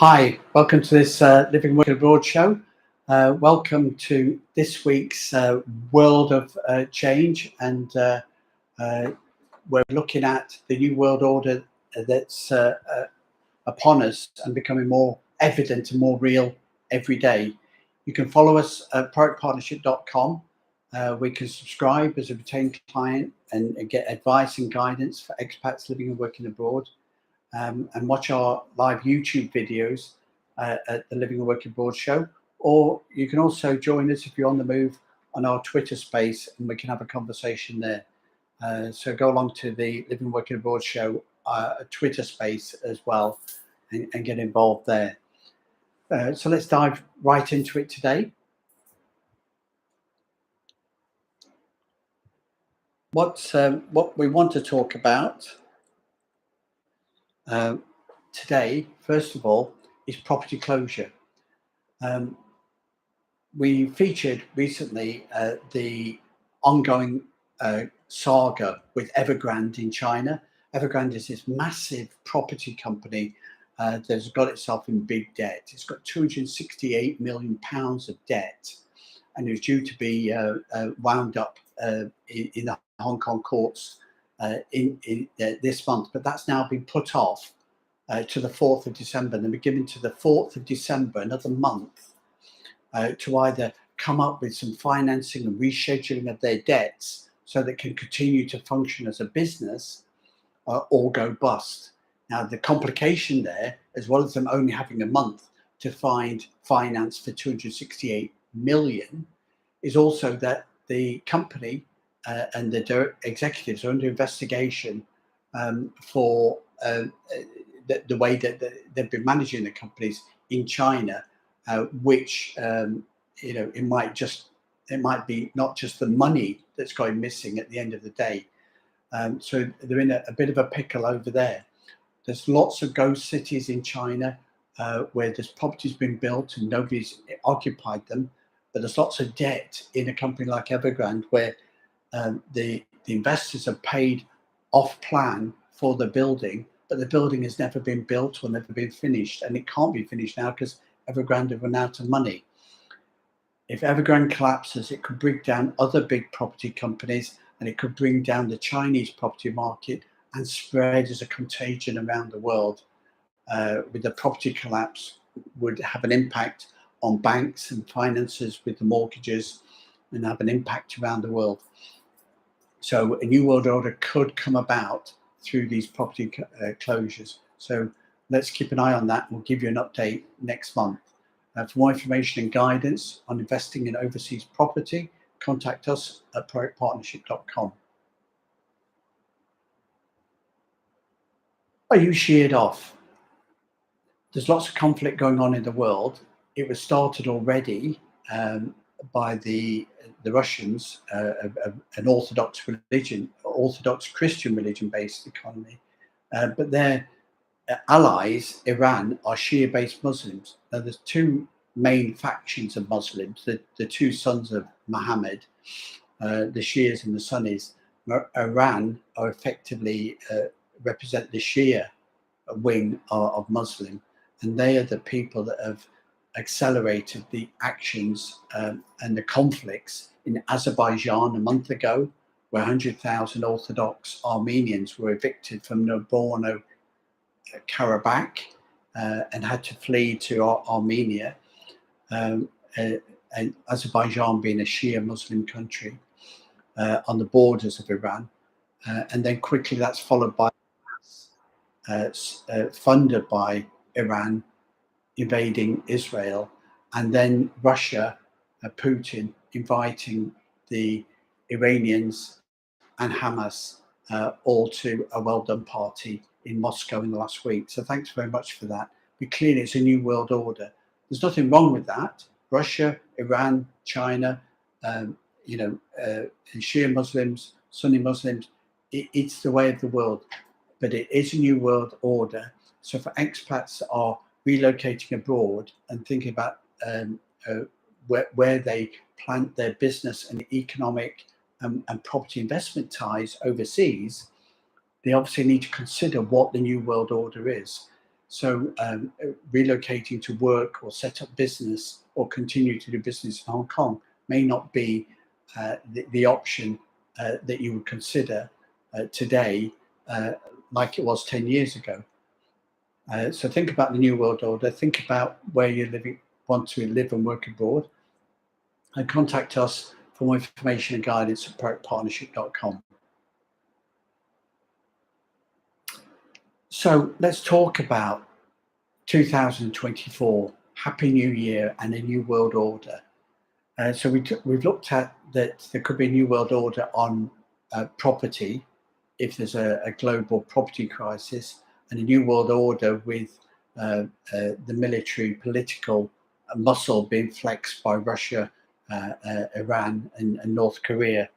Hi, welcome to this Living Working Abroad show. Welcome to this week's World of Change, and we're looking at the new world order that's upon us and becoming more evident and more real every day. You can follow us at productpartnership.com. We can subscribe as a retained client and get advice and guidance for expats living and working abroad. And watch our live YouTube videos at the Living and Working Abroad show. Or you can also join us if you're on the move on our Twitter space, and we can have a conversation there. So go along to the Living and Working Abroad show Twitter space as well and get involved there. So let's dive right into it today. What we want to talk about today, first of all, is property closure. We featured recently the ongoing saga with Evergrande in China. Evergrande is this massive property company that's got itself in big debt. It's got £268 million of debt, and it's due to be wound up in the Hong Kong courts in this month. But that's now been put off to the 4th of December. And then we're given to the 4th of December, another month, to either come up with some financing and rescheduling of their debts so they can continue to function as a business, or go bust. Now, the complication there, as well as them only having a month to find finance for 268 million, is also that the company and the executives are under investigation for the way that they've been managing the companies in China, which it might be not just the money that's going missing at the end of the day. So they're in a bit of a pickle over there. There's lots of ghost cities in China where there's properties been built and nobody's occupied them, but there's lots of debt in a company like Evergrande where the investors have paid off plan for the building, but the building has never been built or never been finished, and it can't be finished now because Evergrande have run out of money. If Evergrande collapses, it could bring down other big property companies, and it could bring down the Chinese property market and spread as a contagion around the world. With the property collapse, would have an impact on banks and finances with the mortgages, and have an impact around the world. So a new world order could come about through these property closures. So let's keep an eye on that, and we'll give you an update next month. For more information and guidance on investing in overseas property, contact us at productpartnership.com. Are you sheared off? There's lots of conflict going on in the world. It was started already by the Russians, an Orthodox Christian religion-based economy, but their allies, Iran, are Shia-based Muslims. Now, there's two main factions of Muslims: the two sons of Muhammad, the Shias and the Sunnis. Iran are effectively represent the Shia wing of Muslim, and they are the people that have accelerated the actions and the conflicts in Azerbaijan a month ago, where 100,000 Orthodox Armenians were evicted from Nagorno-Karabakh and had to flee to Armenia, and Azerbaijan being a Shia Muslim country on the borders of Iran. And then quickly that's followed by funded by Iran invading Israel, and then Russia, Putin inviting the Iranians and Hamas all to a well done party in Moscow in the last week. So thanks very much for that. But clearly it's a new world order. There's nothing wrong with that. Russia, Iran, China, Shia Muslims, Sunni Muslims, it's the way of the world. But it is a new world order. So for expats that are relocating abroad and thinking about where they plant their business and economic and property investment ties overseas, they obviously need to consider what the new world order is. So relocating to work or set up business or continue to do business in Hong Kong may not be the option that you would consider today like it was 10 years ago. So think about the New World Order, think about where you want to live and work abroad, and contact us for more information and guidance at proactpartnership.com. So let's talk about 2024, Happy New Year and a New World Order. So we've looked at that there could be a New World Order on property if there's a global property crisis, and a New World Order with the military political muscle being flexed by Russia, Iran and North Korea.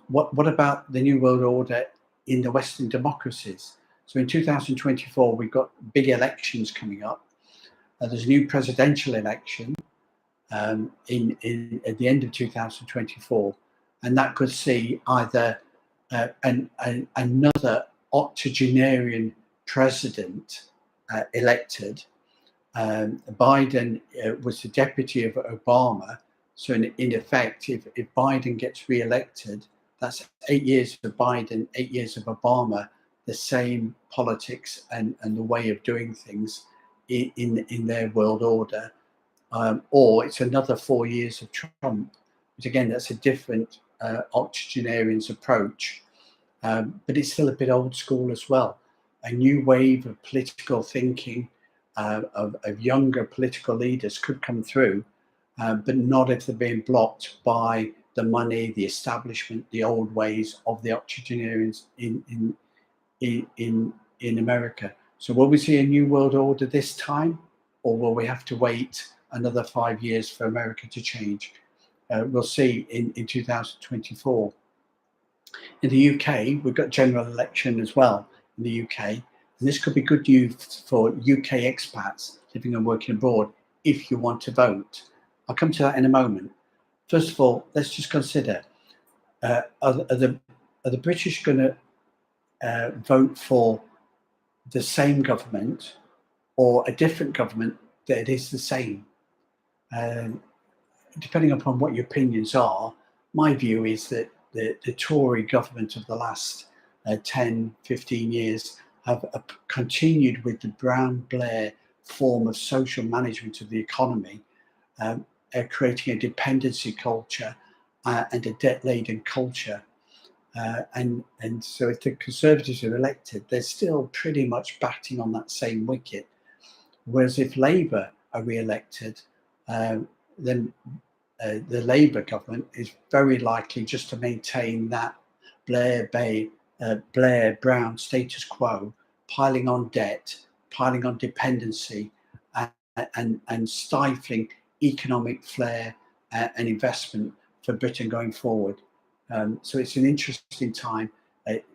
What about the New World Order in the Western democracies? So in 2024, we've got big elections coming up. There's a new presidential election at the end of 2024, and that could see either another octogenarian president elected. Biden was the deputy of Obama, so in effect, if Biden gets re-elected, that's 8 years of Biden, 8 years of Obama, the same politics and the way of doing things in their world order. Or it's another 4 years of Trump, which again, that's a different octogenarian's approach, but it's still a bit old school as well. A new wave of political thinking, of younger political leaders could come through, but not if they're being blocked by the money, the establishment, the old ways of the octogenarians in America. So will we see a new world order this time, or will we have to wait another 5 years for America to change? We'll see in 2024. In the UK, we've got general election as well in the UK, and this could be good news for UK expats living and working abroad if you want to vote. I'll come to that in a moment. First of all, let's just consider, are the British going to vote for the same government or a different government that is the same? Depending upon what your opinions are, my view is that the Tory government of the last 10, 15 years have continued with the Brown-Blair form of social management of the economy, creating a dependency culture and a debt-laden culture. And so if the Conservatives are elected, they're still pretty much batting on that same wicket. Whereas if Labour are re-elected, then the Labour government is very likely just to maintain that Blair-Brown status quo, piling on debt, piling on dependency, and stifling economic flair and investment for Britain going forward. So it's an interesting time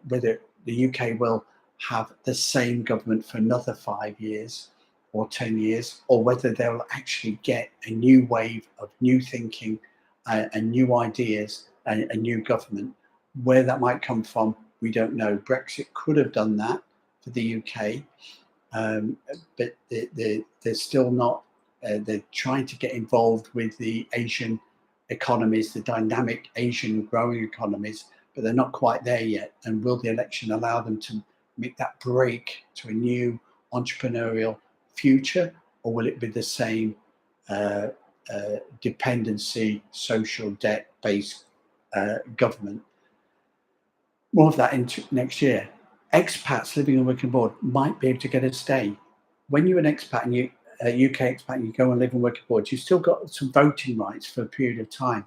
whether the UK will have the same government for another 5 years or 10 years, or whether they'll actually get a new wave of new thinking and new ideas and a new government. Where that might come from, we don't know. Brexit could have done that for the UK, but they're still not, they're trying to get involved with the Asian economies, the dynamic Asian growing economies, but they're not quite there yet. And will the election allow them to make that break to a new entrepreneurial future, or will it be the same dependency, social debt-based government? More of that into next year. Expats living and working abroad might be able to get a stay. When you're an expat and you UK expat and you go and live and work abroad, you've still got some voting rights for a period of time.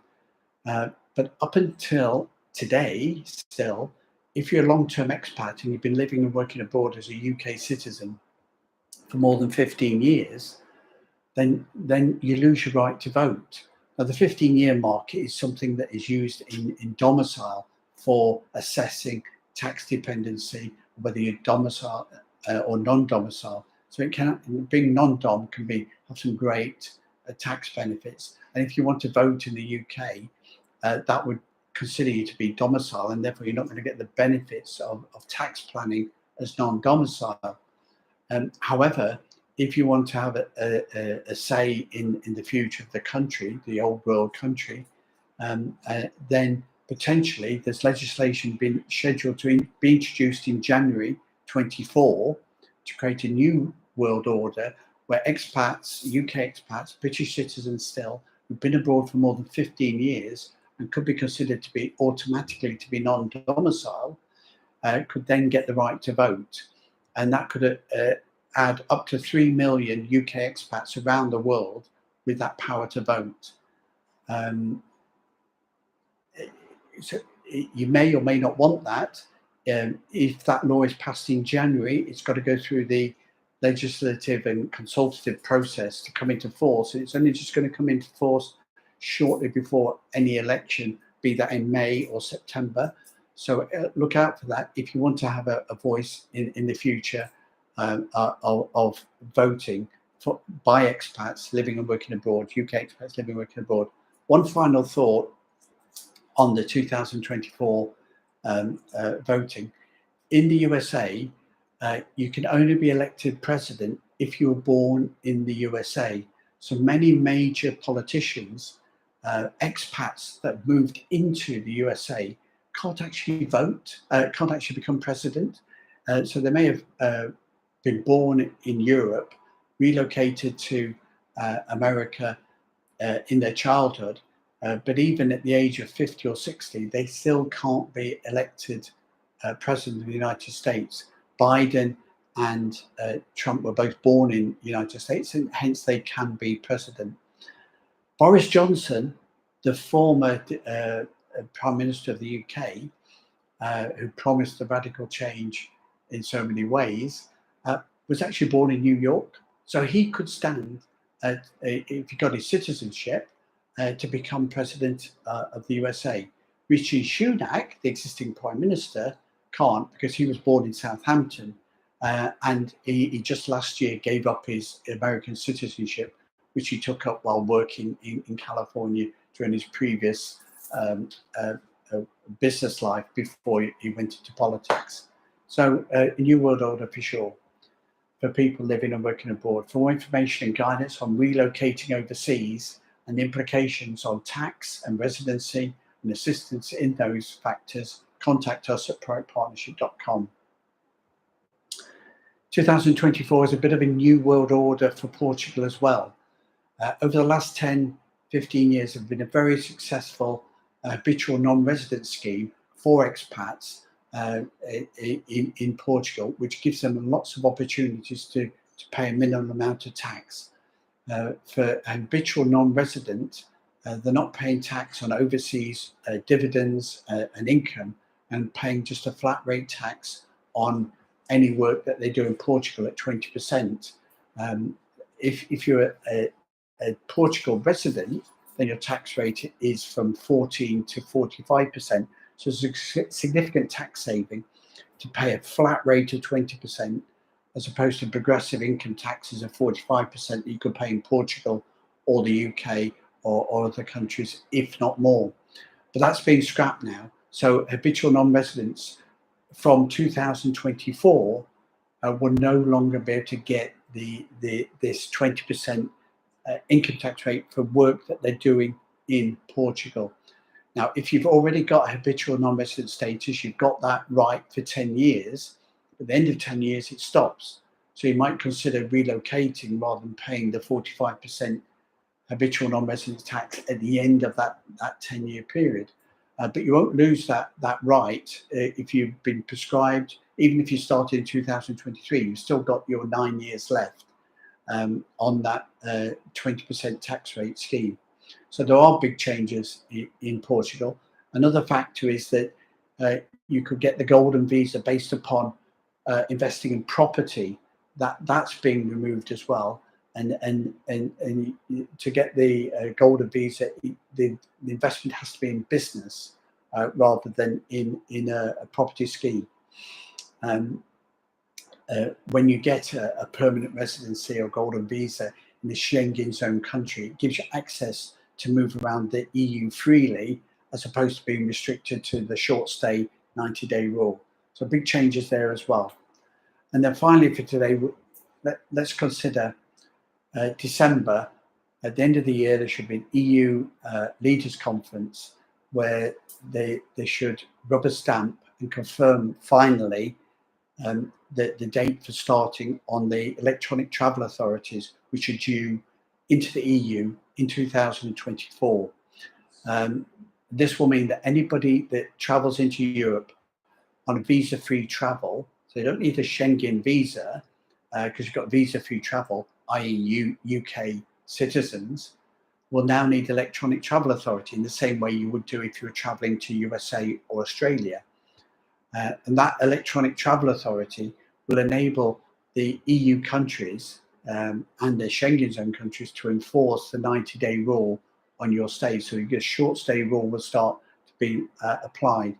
But up until today, still, if you're a long-term expat and you've been living and working abroad as a UK citizen for more than 15 years, then you lose your right to vote. Now, the 15-year mark is something that is used in domicile for assessing tax dependency, whether you're domicile or non-domicile. So it can, being non-dom can have some great tax benefits. And if you want to vote in the UK, that would consider you to be domicile, and therefore you're not going to get the benefits of tax planning as non-domicile. However, if you want to have a say in the future of the country, the old world country, then potentially there's legislation been scheduled to be introduced in January 24 to create a new world order where expats, UK expats, British citizens still, who've been abroad for more than 15 years and could be considered to be automatically to be non-domicile, could then get the right to vote. And that could add up to 3 million UK expats around the world with that power to vote. So you may or may not want that. If that law is passed in January, it's got to go through the legislative and consultative process to come into force. It's only just going to come into force shortly before any election, be that in May or September. So look out for that if you want to have a voice in the future of voting by expats living and working abroad, UK expats living and working abroad. One final thought on the 2024 voting. In the USA, you can only be elected president if you were born in the USA. So many major politicians, expats that moved into the USA, can't actually vote, can't actually become president. So they may have been born in Europe, relocated to America in their childhood, but even at the age of 50 or 60, they still can't be elected president of the United States. Biden and Trump were both born in the United States, and hence they can be president. Boris Johnson, the former Prime Minister of the UK, who promised a radical change in so many ways, was actually born in New York. So he could stand, if he got his citizenship, to become president of the USA. Rishi Sunak, the existing Prime Minister, can't because he was born in Southampton, and he just last year gave up his American citizenship, which he took up while working in California during his previous business life before he went into politics. So a new world order for sure for people living and working abroad. For more information and guidance on relocating overseas and the implications on tax and residency and assistance in those factors, contact us at proactpartnership.com. 2024 is a bit of a new world order for Portugal as well. Over the last 10, 15 years, have been a very successful habitual non-resident scheme for expats in Portugal, which gives them lots of opportunities to pay a minimum amount of tax. For habitual non-resident, they're not paying tax on overseas dividends and income, and paying just a flat rate tax on any work that they do in Portugal at 20%. If you're a Portugal resident, then your tax rate is from 14 to 45%. So it's a significant tax saving to pay a flat rate of 20%, as opposed to progressive income taxes of 45% that you could pay in Portugal or the UK or other countries, if not more. But that's being scrapped now. So habitual non-residents from 2024 will no longer be able to get this 20% income tax rate for work that they're doing in Portugal. Now, if you've already got a habitual non-resident status, you've got that right for 10 years. At the end of 10 years, it stops. So you might consider relocating rather than paying the 45% habitual non-resident tax at the end of that 10-year period. But you won't lose that right if you've been prescribed. Even if you started in 2023, you've still got your 9 years left on that 20% tax rate scheme. So there are big changes in Portugal. Another factor is that you could get the golden visa based upon investing in property. That's being removed as well. And to get the golden visa, the investment has to be in business rather than in a property scheme. When you get a permanent residency or golden visa in the Schengen zone country, it gives you access to move around the EU freely, as opposed to being restricted to the short stay 90-day rule. So big changes there as well. And then finally for today, let's consider December. At the end of the year, there should be an EU leaders conference where they should rubber stamp and confirm finally the date for starting on the electronic travel authorities, which are due into the EU in 2024. This will mean that anybody that travels into Europe on a visa-free travel, so you don't need a Schengen visa because you've got visa-free travel, i.e. UK citizens, will now need electronic travel authority in the same way you would do if you were traveling to USA or Australia. And that electronic travel authority will enable the EU countries and the Schengen zone countries to enforce the 90-day rule on your stay. So your short stay rule will start to be applied.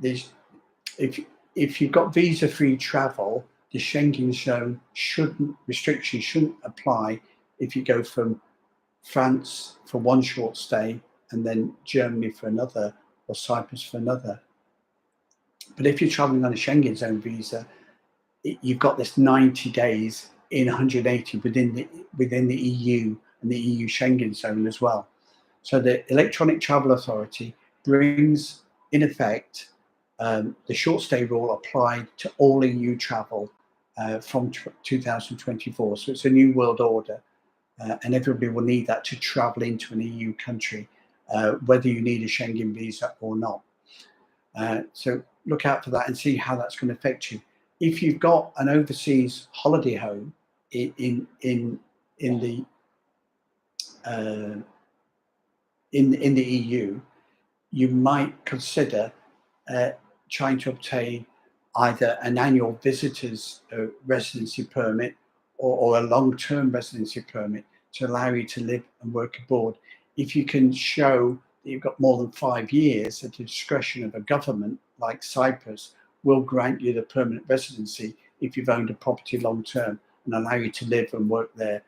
If you've got visa-free travel, the Schengen zone restrictions shouldn't apply if you go from France for one short stay and then Germany for another, or Cyprus for another. But if you're traveling on a Schengen zone visa, you've got this 90 days in 180 within the EU and the EU Schengen zone as well. So the Electronic Travel Authority brings in effect the short stay rule applied to all EU travel from 2024. So it's a new world order, and everybody will need that to travel into an EU country, whether you need a Schengen visa or not. So look out for that and see how that's going to affect you. If you've got an overseas holiday home in the EU, you might consider trying to obtain either an annual visitor's residency permit or a long-term residency permit to allow you to live and work abroad. If you can show that you've got more than 5 years, at the discretion of a government like Cyprus will grant you the permanent residency if you've owned a property long-term and allow you to live and work there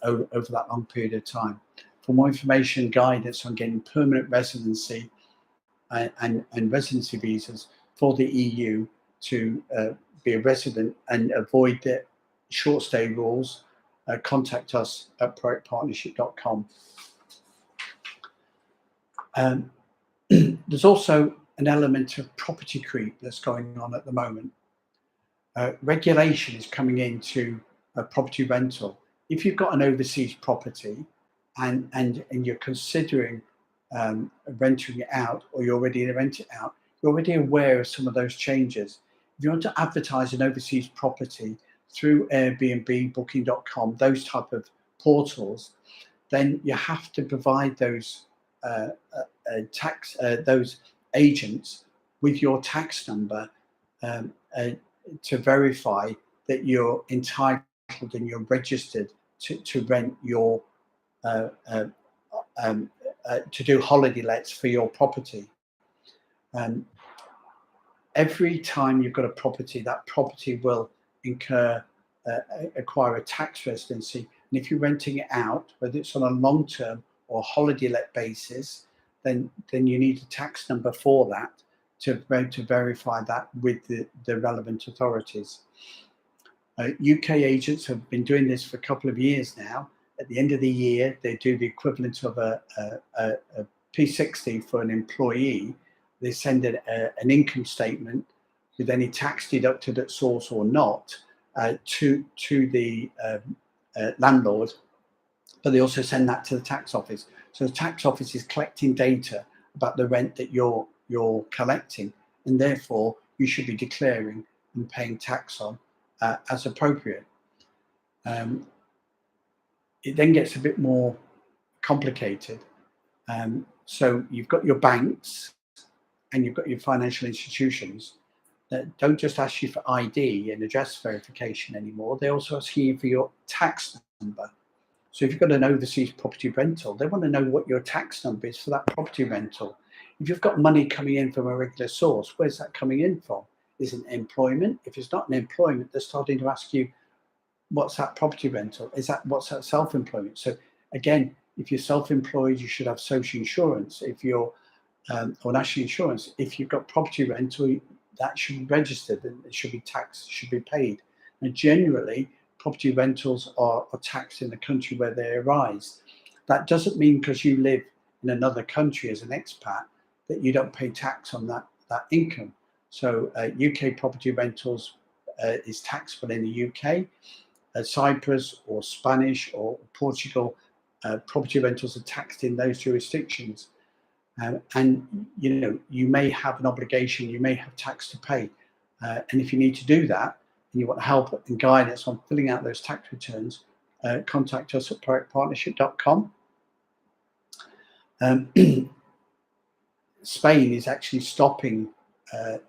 over that long period of time. For more information, guidance on getting permanent residency and residency visas for the EU to be a resident and avoid the short stay rules, contact us at projectpartnership.com. There's also an element of property creep that's going on at the moment. Regulation is coming into property rental. If you've got an overseas property and you're considering renting it out, or you're already renting it out, you're already aware of some of those changes. If you want to advertise an overseas property through Airbnb, Booking.com, those type of portals, then you have to provide those those agents with your tax number to verify that you're entitled and you're registered to rent your to do holiday lets for your property. Every time you've got a property, that property will acquire a tax residency. And if you're renting it out, whether it's on a long-term or holiday let basis, then you need a tax number for that to verify that with the relevant authorities. UK agents have been doing this for a couple of years now. At the end of the year, they do the equivalent of a P60 for an employee. They send an income statement with any tax deducted at source or not to the landlord, but they also send that to the tax office. So the tax office is collecting data about the rent that you're collecting, and therefore you should be declaring and paying tax on as appropriate. It then gets a bit more complicated. So you've got your banks and you've got your financial institutions that don't just ask you for ID and address verification anymore. They also ask you for your tax number. So if you've got an overseas property rental, they want to know what your tax number is for that property rental. If you've got money coming in from a regular source, where's that coming in from? Is it employment? If it's not an employment, they're starting to ask you, what's that property rental? What's that self-employment? So again, if you're self-employed, you should have social insurance. If you're or national insurance. If you've got property rental, that should be registered and it should be taxed, should be paid. And generally, property rentals are taxed in the country where they arise. That doesn't mean because you live in another country as an expat that you don't pay tax on that income. So UK property rentals is taxable in the UK. Cyprus or Spanish or Portugal, property rentals are taxed in those jurisdictions. And you may have an obligation, you may have tax to pay. And if you need to do that, and you want help and guidance on filling out those tax returns, contact us at proactpartnership.com. Spain is actually stopping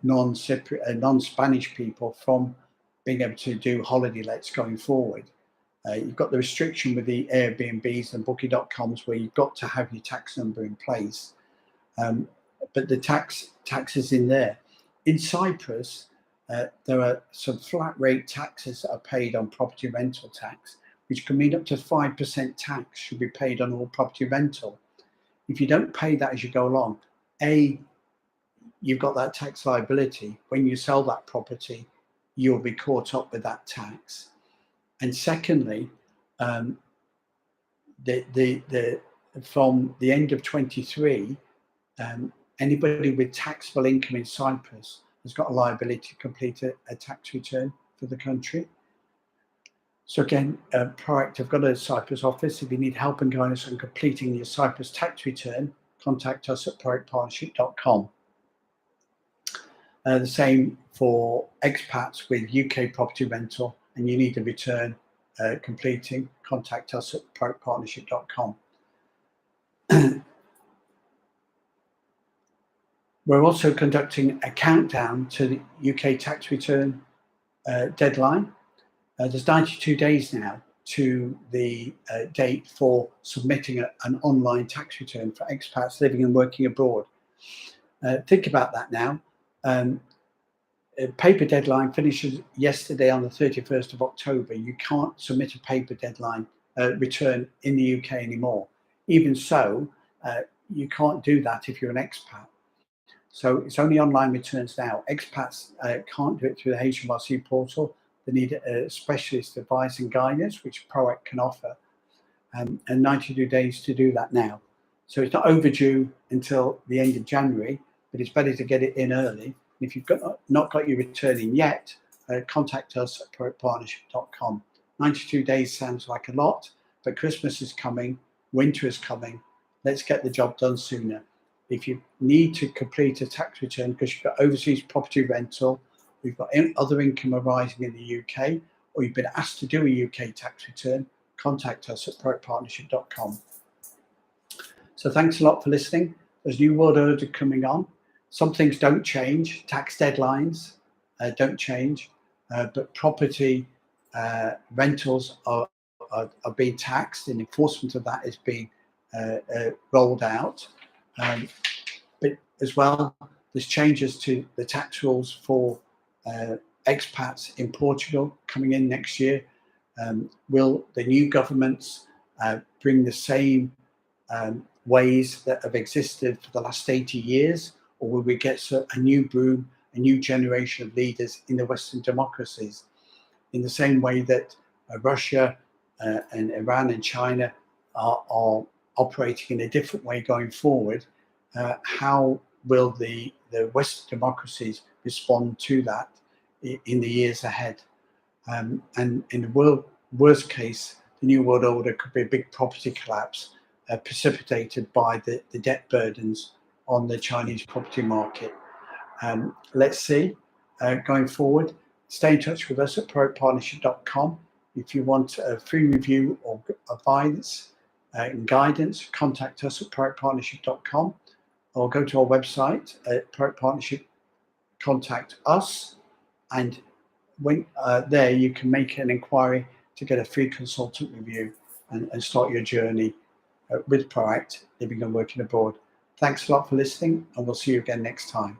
non-Spanish people from being able to do holiday lets going forward. You've got the restriction with the Airbnbs and Booking.coms where you've got to have your tax number in place. But the tax is in there. In Cyprus, there are some flat rate taxes that are paid on property rental tax, which can mean up to 5% tax should be paid on all property rental. If you don't pay that as you go along, you've got that tax liability. When you sell that property, you'll be caught up with that tax. And secondly, from the end of 23, anybody with taxable income in Cyprus has got a liability to complete a tax return for the country. So again, Proact have got a Cyprus office. If you need help and guidance on completing your Cyprus tax return, contact us at proactpartnership.com. The same for expats with UK property rental, and you need a return completing, contact us at proactpartnership.com. We're also conducting a countdown to the UK tax return deadline. There's 92 days now to the date for submitting an online tax return for expats living and working abroad. Think about that now. Paper deadline finishes yesterday on the 31st of October. You can't submit a paper deadline return in the UK anymore. Even so, you can't do that if you're an expat. So it's only online returns now. Expats can't do it through the HMRC portal. They need specialist advice and guidance, which Proact can offer, and 92 days to do that now. So it's not overdue until the end of January, but it's better to get it in early. And if you've not got your return in yet, contact us at proactpartnership.com. 92 days sounds like a lot, but Christmas is coming, winter is coming. Let's get the job done sooner. If you need to complete a tax return because you've got overseas property rental, we've got other income arising in the UK, or you've been asked to do a UK tax return, contact us at proactpartnership.com. So thanks a lot for listening. There's new world order coming on. Some things don't change. Tax deadlines don't change, but property rentals are being taxed, and enforcement of that is being rolled out. But as well, there's changes to the tax rules for expats in Portugal coming in next year. Will the new governments bring the same ways that have existed for the last 80 years, or will we get a new broom, a new generation of leaders in the Western democracies? In the same way that Russia and Iran and China are operating in a different way going forward, how will the Western democracies respond to that in the years ahead? And in the worst case, the new world order could be a big property collapse precipitated by the debt burdens on the Chinese property market. Let's see going forward. Stay in touch with us at proactpartnership.com. If you want a free review or advice and guidance, contact us at proactpartnership.com, or go to our website at Proact Partnership, contact us, and when there you can make an inquiry to get a free consultant review and start your journey with Proact living and working abroad. Thanks a lot for listening, and we'll see you again next time.